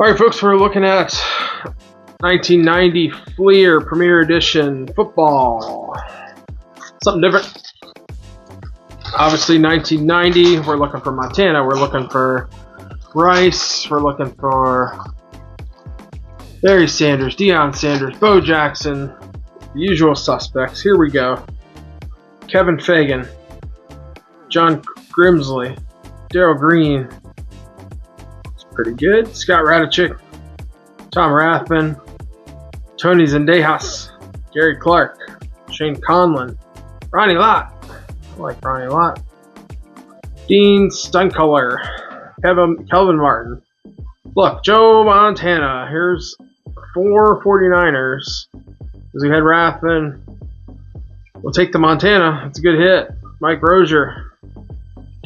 All right, folks, we're looking at 1990 Fleer Premier Edition football. Something different. Obviously, 1990, we're looking for Montana. We're looking for Rice. We're looking for Barry Sanders, Deion Sanders, Bo Jackson, the usual suspects. Here we go. Kevin Fagan, John Grimsley, Darryl Green. It's pretty good. Scott Radicic, Tom Rathman, Tony Zendejas, Gary Clark, Shane Conlon, Ronnie Lott. I like Ronnie Lott. Dean Stunculler, Kelvin Martin. Look, Joe Montana. Here's 4 49ers. As we had Rathman. We'll take the Montana. It's a good hit. Mike Rozier.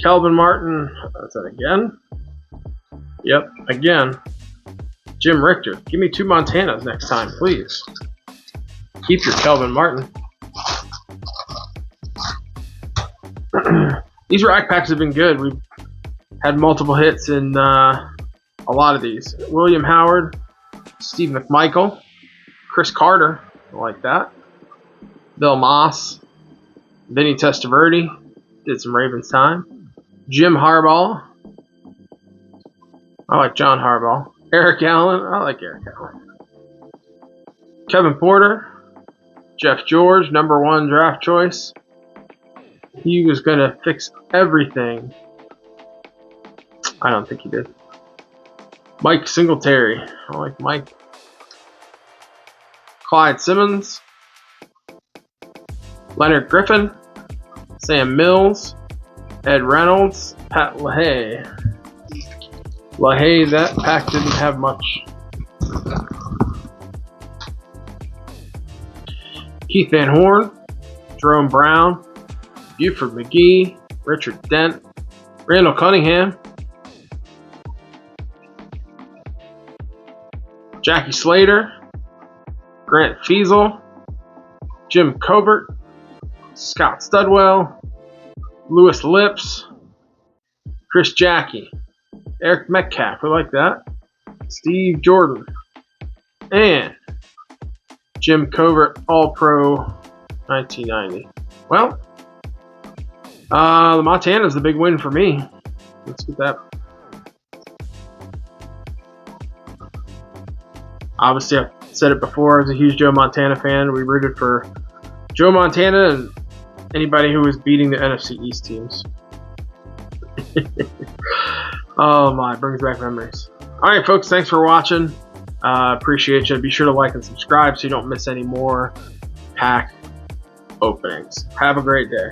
Kelvin Martin. That's it again. Yep, again. Jim Richter. Give me 2 Montanas next time, please. Keep your Kelvin Martin. These rack packs have been good. We've had multiple hits in a lot of these. William Howard, Steve McMichael, Chris Carter, I like that. Bill Moss, Vinny Testaverde, did some Ravens time. Jim Harbaugh, I like John Harbaugh. Eric Allen, I like Eric Allen. Kevin Porter, Jeff George, #1 draft choice. He was going to fix everything. I don't think he did. Mike Singletary. I like Mike. Clyde Simmons. Leonard Griffin. Sam Mills. Ed Reynolds. Pat LaHaye. LaHaye, that pack didn't have much. Keith Van Horn. Jerome Brown. Buford McGee. Richard Dent. Randall Cunningham. Jackie Slater, Grant Fiesel, Jim Covert, Scott Studwell, Lewis Lips, Chris Jackie, Eric Metcalf, we like that, Steve Jordan, and Jim Covert All-Pro 1990. Well, the Montana's the big win for me. Let's get that. Obviously, I've said it before, I was a huge Joe Montana fan. We rooted for Joe Montana and anybody who was beating the NFC East teams. Oh my, brings back memories. Alright folks, thanks for watching. Appreciate you. Be sure to like and subscribe so you don't miss any more pack openings. Have a great day.